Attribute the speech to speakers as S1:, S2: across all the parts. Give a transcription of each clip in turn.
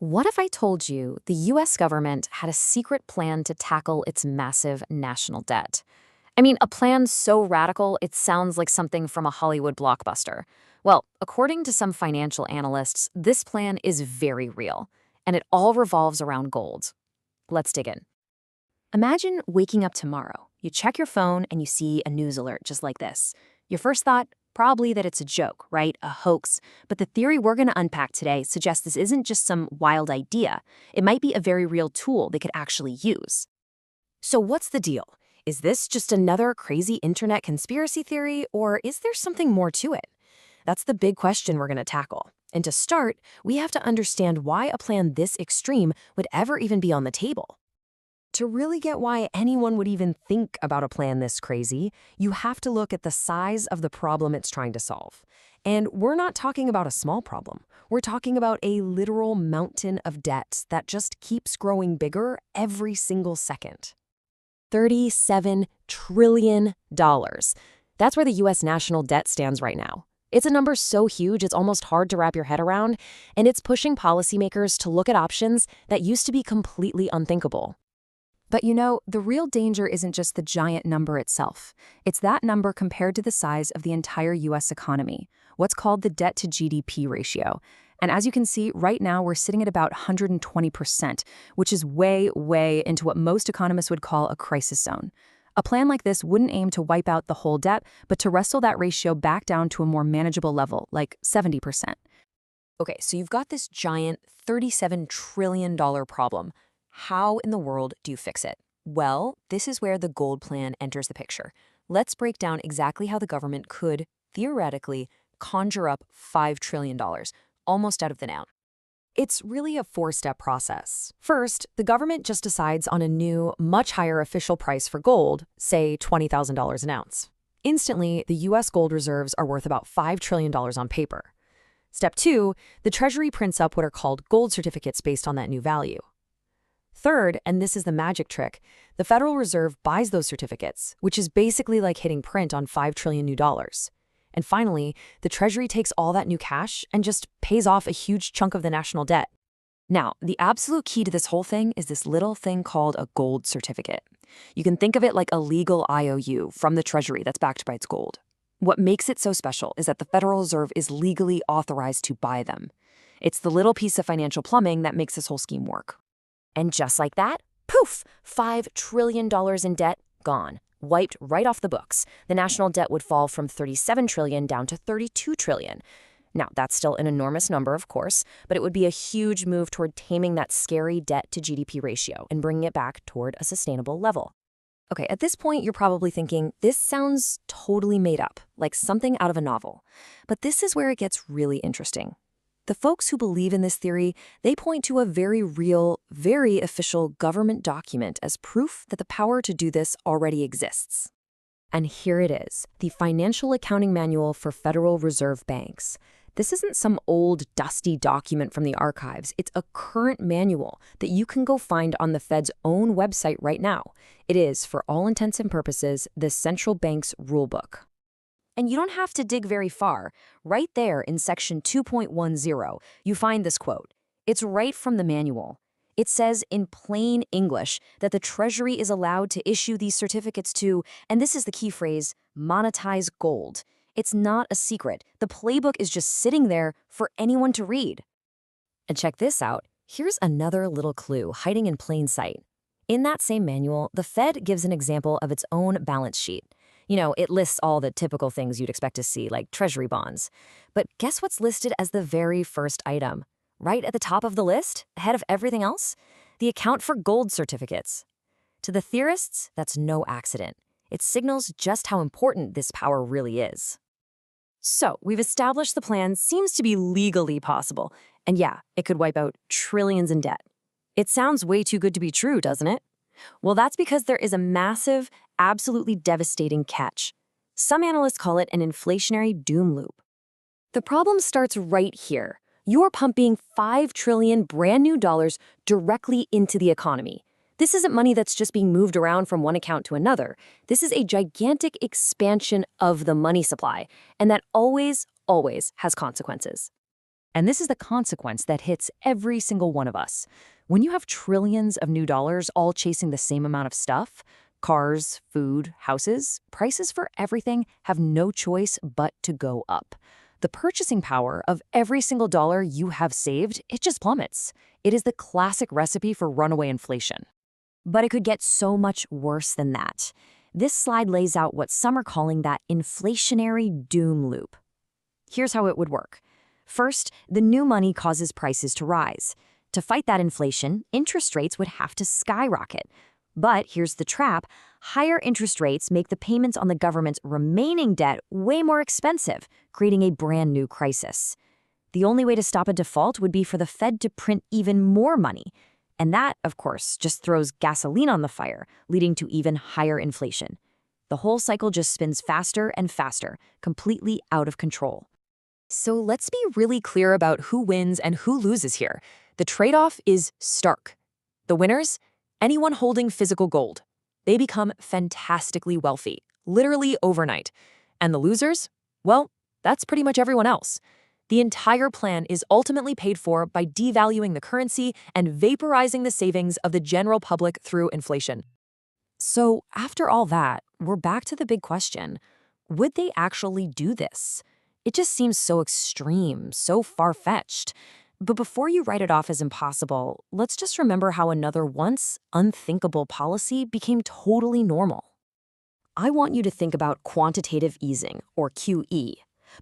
S1: What if I told you the US government had a secret plan to tackle its massive national debt? I mean, a plan so radical it sounds like something from a Hollywood blockbuster. Well, according to some financial analysts, this plan is very real, and it all revolves around gold. Let's dig in. Imagine waking up tomorrow. You check your phone and you see a news alert just like this. Your first thought, probably that it's a joke, right? A hoax. But the theory we're going to unpack today suggests this isn't just some wild idea. It might be a very real tool they could actually use. So what's the deal? Is this just another crazy internet conspiracy theory, or is there something more to it? That's the big question we're going to tackle. And to start, we have to understand why a plan this extreme would ever even be on the table. To really get why anyone would even think about a plan this crazy, you have to look at the size of the problem it's trying to solve. And we're not talking about a small problem. We're talking about a literal mountain of debt that just keeps growing bigger every single second. $37 trillion. That's where the US national debt stands right now. It's a number so huge it's almost hard to wrap your head around, and it's pushing policymakers to look at options that used to be completely unthinkable. But you know, the real danger isn't just the giant number itself. It's that number compared to the size of the entire US economy, what's called the debt to GDP ratio. And as you can see, right now we're sitting at about 120%, which is way, way into what most economists would call a crisis zone. A plan like this wouldn't aim to wipe out the whole debt, but to wrestle that ratio back down to a more manageable level, like 70%. Okay, so you've got this giant $37 trillion problem. How in the world do you fix it? Well, this is where the gold plan enters the picture. Let's break down exactly how the government could, theoretically, conjure up $5 trillion, almost out of thin air. It's really a four-step process. First, the government just decides on a new, much higher official price for gold, say $20,000 an ounce. Instantly, the US gold reserves are worth about $5 trillion on paper. Step two, the Treasury prints up what are called gold certificates based on that new value. Third, and this is the magic trick, the Federal Reserve buys those certificates, which is basically like hitting print on $5 trillion new dollars. And finally, the Treasury takes all that new cash and just pays off a huge chunk of the national debt. Now, the absolute key to this whole thing is this little thing called a gold certificate. You can think of it like a legal IOU from the Treasury that's backed by its gold. What makes it so special is that the Federal Reserve is legally authorized to buy them. It's the little piece of financial plumbing that makes this whole scheme work. And just like that, poof, $5 trillion in debt, gone. Wiped right off the books. The national debt would fall from $37 trillion down to $32 trillion. Now, that's still an enormous number, of course, but it would be a huge move toward taming that scary debt to GDP ratio and bringing it back toward a sustainable level. Okay, at this point, you're probably thinking, this sounds totally made up, like something out of a novel. But this is where it gets really interesting. The folks who believe in this theory, they point to a very real, very official government document as proof that the power to do this already exists. And here it is, the Financial Accounting Manual for Federal Reserve Banks. This isn't some old, dusty document from the archives. It's a current manual that you can go find on the Fed's own website right now. It is, for all intents and purposes, the central bank's rulebook. And you don't have to dig very far. Right there in section 2.10, you find this quote. It's right from the manual. It says in plain English that the Treasury is allowed to issue these certificates to, and this is the key phrase, monetize gold. It's not a secret. The playbook is just sitting there for anyone to read. And check this out. Here's another little clue hiding in plain sight. In that same manual, the Fed gives an example of its own balance sheet. You know, it lists all the typical things you'd expect to see, like Treasury bonds. But guess what's listed as the very first item? Right at the top of the list, ahead of everything else? The account for gold certificates. To the theorists, that's no accident. It signals just how important this power really is. So, we've established the plan seems to be legally possible. And yeah, it could wipe out trillions in debt. It sounds way too good to be true, doesn't it? Well, that's because there is a massive, absolutely devastating catch. Some analysts call it an inflationary doom loop. The problem starts right here. You're pumping $5 trillion brand new dollars directly into the economy. This isn't money that's just being moved around from one account to another. This is a gigantic expansion of the money supply, and that always has consequences.
S2: And this is the consequence that hits every single one of us. When you have trillions of new dollars all chasing the same amount of stuff, cars, food, houses, prices for everything have no choice but to go up. The purchasing power of every single dollar you have saved, it just plummets. It is the classic recipe for runaway inflation.
S1: But it could get so much worse than that. This slide lays out what some are calling that inflationary doom loop. Here's how it would work. First, the new money causes prices to rise. To fight that inflation, interest rates would have to skyrocket. But here's the trap. Higher interest rates make the payments on the government's remaining debt way more expensive, creating a brand new crisis. The only way to stop a default would be for the Fed to print even more money. And that, of course, just throws gasoline on the fire, leading to even higher inflation. The whole cycle just spins faster and faster, completely out of control.
S3: So let's be really clear about who wins and who loses here. The trade-off is stark. The winners? Anyone holding physical gold. They become fantastically wealthy, literally overnight. And the losers? Well, that's pretty much everyone else. The entire plan is ultimately paid for by devaluing the currency and vaporizing the savings of the general public through inflation.
S1: So after all that, we're back to the big question. Would they actually do this? It just seems so extreme, so far-fetched. But before you write it off as impossible, let's just remember how another once unthinkable policy became totally normal. I want you to think about quantitative easing, or QE.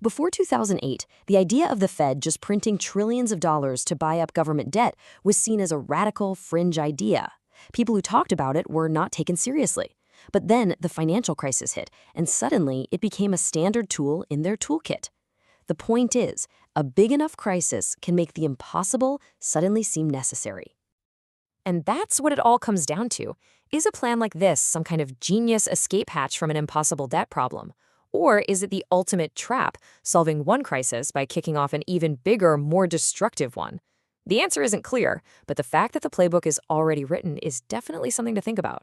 S1: Before 2008, the idea of the Fed just printing trillions of dollars to buy up government debt was seen as a radical, fringe idea. People who talked about it were not taken seriously. But then the financial crisis hit, and suddenly it became a standard tool in their toolkit. The point is, a big enough crisis can make the impossible suddenly seem necessary.
S3: And that's what it all comes down to. Is a plan like this some kind of genius escape hatch from an impossible debt problem? Or is it the ultimate trap, solving one crisis by kicking off an even bigger, more destructive one? The answer isn't clear, but the fact that the playbook is already written is definitely something to think about.